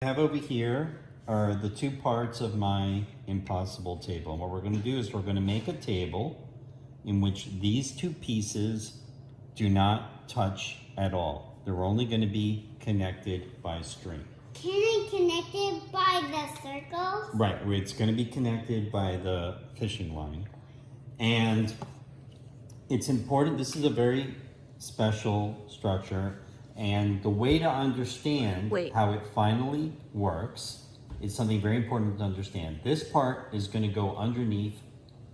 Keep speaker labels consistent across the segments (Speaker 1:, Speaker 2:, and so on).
Speaker 1: I have over here are the two parts of my impossible table. And what we're going to do is we're going to make a table in which these two pieces do not touch at all. They're only going to be connected by string.
Speaker 2: Can I connect it by the circles?
Speaker 1: Right, it's going to be connected by the fishing line. And it's important, this is a very special structure. And the way to understand how it finally works is something very important to understand. This part is going to go underneath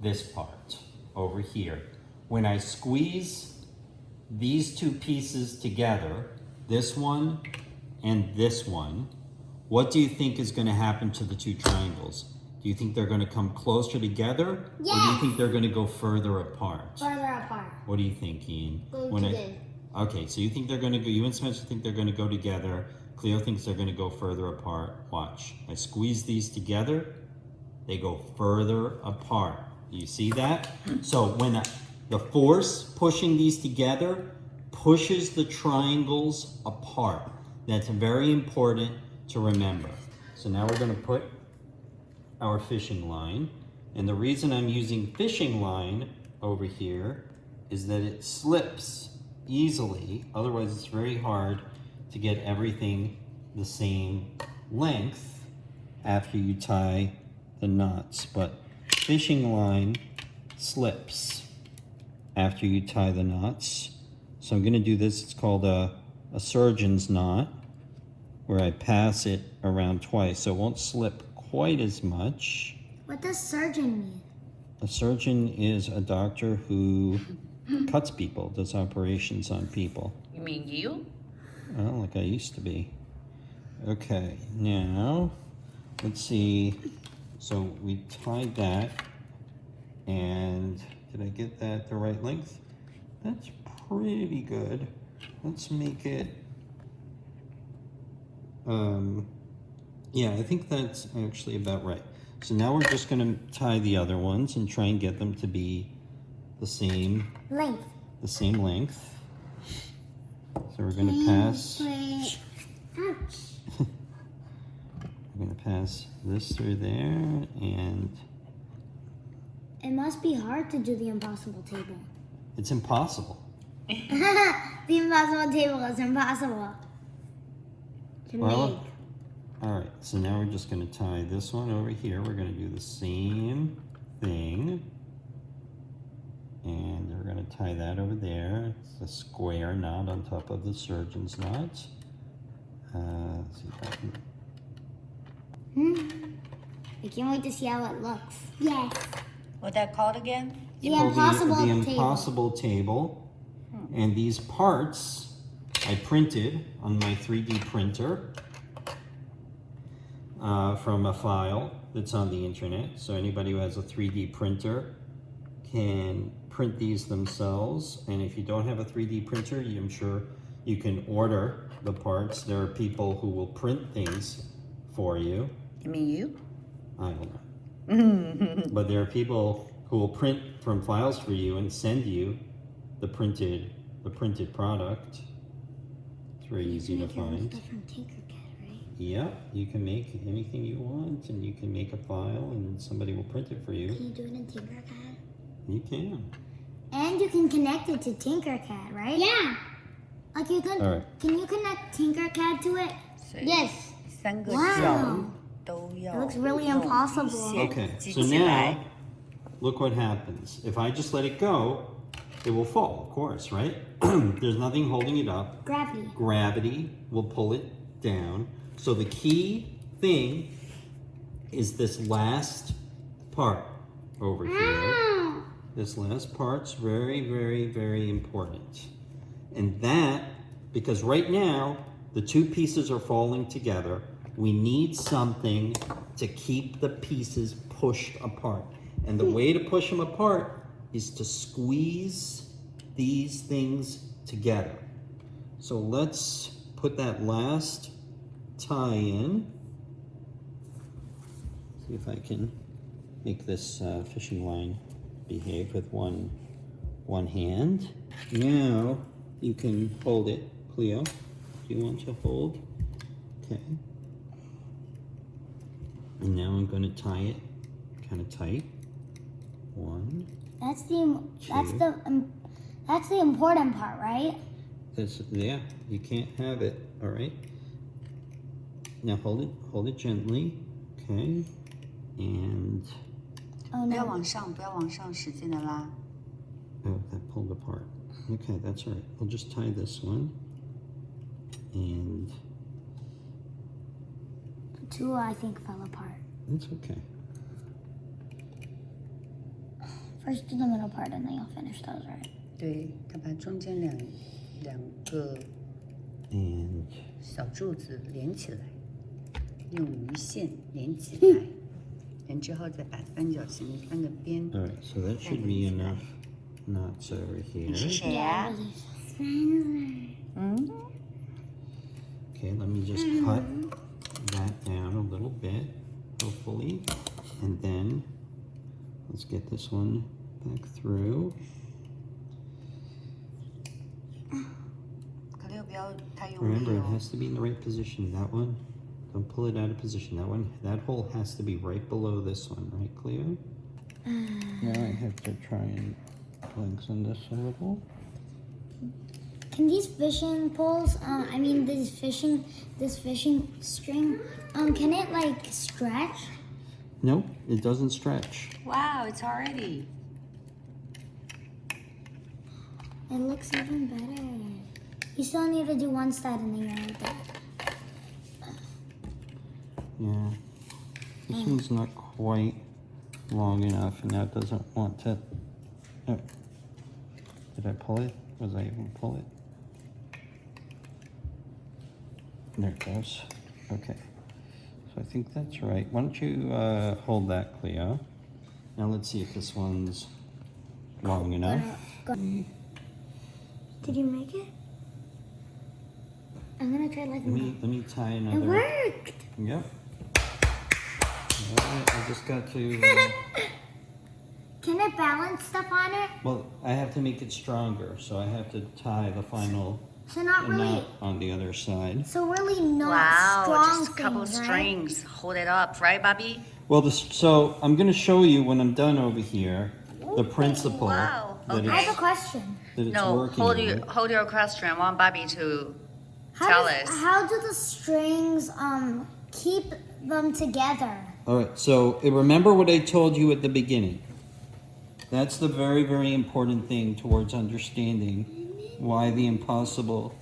Speaker 1: this part over here. When I squeeze these two pieces together, this one and this one, what do you think is going to happen to the two triangles? Do you think they're going to come closer together?
Speaker 2: Yes.
Speaker 1: Or do you think they're going to go further apart?
Speaker 2: Further apart.
Speaker 1: What do you think, Ian? Okay, so you think they're going to go, you and Spencer think they're going to go together. Cleo thinks they're going to go further apart. Watch. I squeeze these together, they go further apart. You see that? So when the force pushing these together pushes the triangles apart. That's very important to remember. So now we're going to put our fishing line. And the reason I'm using fishing line over here is that it slips easily. Otherwise, it's very hard to get everything the same length after you tie the knots. But fishing line slips after you tie the knots. So I'm going to do this. It's called a surgeon's knot, where I pass it around twice, so it won't slip quite as much.
Speaker 2: What does surgeon mean?
Speaker 1: A surgeon is a doctor who cuts people, does operations on people.
Speaker 3: You mean you?
Speaker 1: Well, like I used to be. Okay, now, let's see. So we tied that, and did I get that the right length? That's pretty good. Let's make it, yeah, I think that's actually about right. So now we're just going to tie the other ones and try and get them to be the same
Speaker 2: length.
Speaker 1: The same length. So we're going to pass.
Speaker 2: Ouch.
Speaker 1: We're going to pass this through there, and
Speaker 2: it must be hard to do the impossible table.
Speaker 1: it's impossible.
Speaker 2: The impossible table is impossible to make.
Speaker 1: All right, so now we're just going to tie this one over here. We're going to do the same thing. And we're going to tie that over there. It's a square knot on top of the surgeon's knot. Let's see if I can...
Speaker 2: I can't wait to see how it looks. Yes.
Speaker 3: What's that called again?
Speaker 2: The impossible
Speaker 1: the
Speaker 2: table.
Speaker 1: impossible table. And these parts I printed on my 3D printer from a file that's on the internet. So anybody who has a 3D printer can print these themselves. And if you don't have a 3D printer, I'm sure you can order the parts. There are people who will print things for you.
Speaker 3: You mean you?
Speaker 1: I don't know. But there are people who will print from files for you and send you the printed product. It's very easy to find.
Speaker 2: From Tinkercad, right?
Speaker 1: Yeah, you can make anything you want, and you can make a file, and somebody will print it for you.
Speaker 2: Can you do it in Tinkercad?
Speaker 1: You can.
Speaker 2: And you can connect it to Tinkercad, right? Yeah. Like you can.
Speaker 1: All right.
Speaker 2: Can you connect Tinkercad to it? Yes.
Speaker 3: 3个
Speaker 2: Wow.
Speaker 3: 都要
Speaker 2: It looks really impossible.
Speaker 1: Okay, so now, look what happens. If I just let it go, it will fall, of course, right? There's nothing holding it up.
Speaker 2: Gravity.
Speaker 1: Gravity will pull it down. So the key thing is this last part over here. This last part's very, very, very important. And that, because right now, the two pieces are falling together, we need something to keep the pieces pushed apart. And the way to push them apart is to squeeze these things together. So let's put that last tie in. See if I can make this fishing line behave with one hand. Now you can hold it. Cleo, do you want to hold? Okay. And now I'm going to tie it kind of tight. 1.
Speaker 2: That's the important part, right?
Speaker 1: Yeah, you can't have it, all right? Now hold it gently, okay? And
Speaker 2: Oh
Speaker 3: 不要
Speaker 2: no.
Speaker 3: 往上，不要往上使劲的拉。
Speaker 1: oh, that pulled apart. Okay, that's all right. We'll just tie this one. And
Speaker 2: 2 I think fell apart.
Speaker 1: it's okay.
Speaker 2: First do the middle part and then you'll finish those, right?
Speaker 3: 对，它把中间两个
Speaker 1: And
Speaker 3: 小柱子连起来，用鱼线连起来，然之后再把三角形3个边。
Speaker 1: all right, so that should be enough knots over here.
Speaker 3: 你是谁呀？ 嗯。
Speaker 1: Okay, let me just cut that down a little bit, hopefully. And then let's get this one back through.
Speaker 3: 可六不要太用力
Speaker 1: Remember, it
Speaker 3: 哦。
Speaker 1: has to be in the right position. That one, don't pull it out of position. That hole has to be right below this one, right, Cleo? Now I have to try and lengthen this a little.
Speaker 2: Can these fishing poles, this fishing string, can it like stretch?
Speaker 1: Nope, it doesn't stretch.
Speaker 3: Wow, it's already.
Speaker 2: It looks even better. You still need to do one side and then you're done.
Speaker 1: Yeah, this one's not quite long enough, and that doesn't want to. Oh. Did I pull it? Was I able to pull it? There it goes. Okay. So I think that's right. Why don't you hold that, Cleo? Now let's see if this one's long enough.
Speaker 2: Did you make it? I'm gonna try like
Speaker 1: Let me tie
Speaker 2: It
Speaker 1: another.
Speaker 2: worked!
Speaker 1: Yep. All right, I just got to.
Speaker 2: Can it balance stuff on it?
Speaker 1: Well, I have to make it stronger, so I have to tie the final
Speaker 2: So not really,
Speaker 1: knot on the other side.
Speaker 2: so really not
Speaker 3: Wow,
Speaker 2: strong
Speaker 3: just a couple
Speaker 2: things, right?
Speaker 3: strings. Hold it up, right, Bobby?
Speaker 1: Well, so I'm going to show you when I'm done over here the principle
Speaker 3: wow.
Speaker 1: that,
Speaker 3: Okay.
Speaker 2: I have a
Speaker 1: it's,
Speaker 2: question.
Speaker 1: that it's
Speaker 3: No,
Speaker 1: working.
Speaker 3: hold your question. I want Bobby to
Speaker 2: How
Speaker 3: tell
Speaker 2: does-
Speaker 3: us.
Speaker 2: How do the strings keep them together?
Speaker 1: All right, so remember what I told you at the beginning. That's the very, very important thing towards understanding why the impossible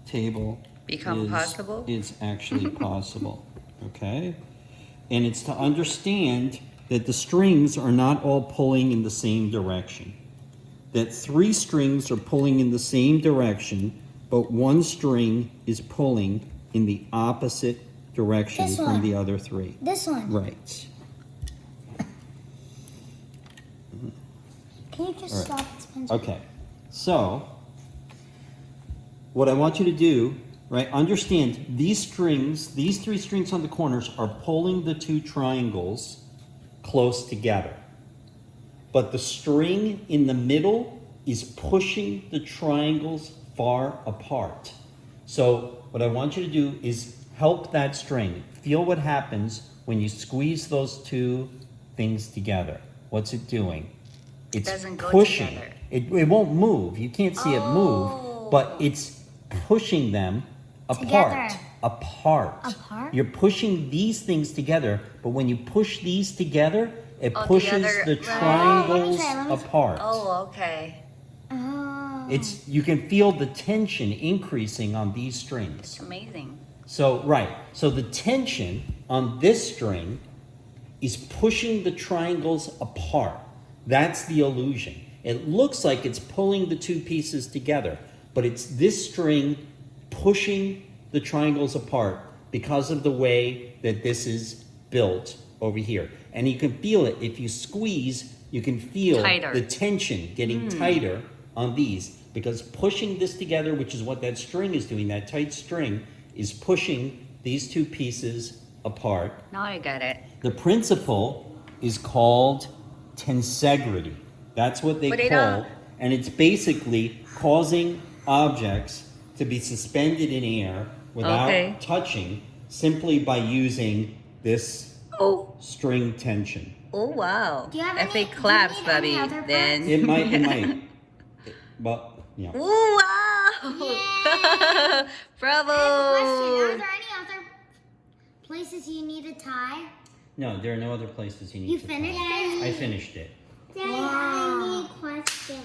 Speaker 1: table
Speaker 3: Become possible?
Speaker 1: is actually possible. Okay? And it's to understand that the strings are not all pulling in the same direction. That 3 strings are pulling in the same direction, but 1 string is pulling in the opposite direction
Speaker 2: This
Speaker 1: from
Speaker 2: one.
Speaker 1: the other 3.
Speaker 2: This one.
Speaker 1: Right.
Speaker 2: Can you just
Speaker 1: All right.
Speaker 2: stop this pencil?
Speaker 1: Okay. So, what I want you to do, right, understand these strings, these 3 strings on the corners are pulling the 2 triangles close together. But the string in the middle is pushing the triangles far apart. So what I want you to do is help that string. Feel what happens when you squeeze those 2 things together. What's it doing? It's
Speaker 3: doesn't go
Speaker 1: pushing.
Speaker 3: together.
Speaker 1: It won't move. You can't see it move, but it's pushing them apart.
Speaker 2: Together.
Speaker 1: Apart.
Speaker 2: Apart?
Speaker 1: You're pushing these things together, but when you push these together, it
Speaker 3: Oh, the
Speaker 1: pushes
Speaker 3: other-
Speaker 1: the
Speaker 3: right.
Speaker 1: triangles
Speaker 2: Let me try.
Speaker 1: apart.
Speaker 3: Oh, okay.
Speaker 2: Oh.
Speaker 1: You can feel the tension increasing on these strings.
Speaker 3: It's amazing.
Speaker 1: So, right. So the tension on this string is pushing the triangles apart. That's the illusion. It looks like it's pulling the 2 pieces together, but it's this string pushing the triangles apart because of the way that this is built over here. And you can feel it. If you squeeze, you can feel
Speaker 3: Tighter.
Speaker 1: the tension getting tighter on these, because pushing this together, which is what that string is doing, that tight string is pushing these 2 pieces apart.
Speaker 3: Now I get it.
Speaker 1: The principle is called tensegrity. That's what they
Speaker 3: But they
Speaker 1: call,
Speaker 3: don't-
Speaker 1: and it's basically causing objects to be suspended in air without
Speaker 3: Okay.
Speaker 1: touching, simply by using this
Speaker 3: Oh,
Speaker 1: string tension.
Speaker 3: oh wow.
Speaker 2: Do you have
Speaker 3: If
Speaker 2: any-
Speaker 3: it claps,
Speaker 2: do you need any
Speaker 3: Bobby,
Speaker 2: other
Speaker 3: then.
Speaker 1: It might. But, yeah.
Speaker 3: Oh wow!
Speaker 2: Yay.
Speaker 3: Bravo!
Speaker 2: I have a question. Are there any other places you need to tie?
Speaker 1: No, there are no other places you need
Speaker 2: You
Speaker 1: to
Speaker 2: finished
Speaker 1: tie.
Speaker 2: it?
Speaker 1: I finished it.
Speaker 2: Daddy, I need a question.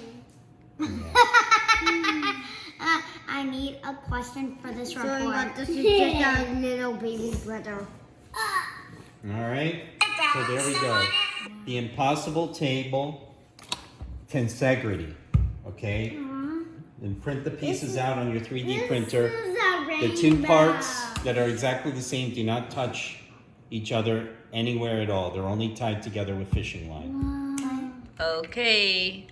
Speaker 2: I need a question for this report.
Speaker 4: This is just a little baby brother.
Speaker 1: All right. So there we go. The impossible table tensegrity. Okay. Then print the pieces out on your 3D printer. The two parts that are exactly the same do not touch each other anywhere at all. They're only tied together with fishing line.
Speaker 3: Okay.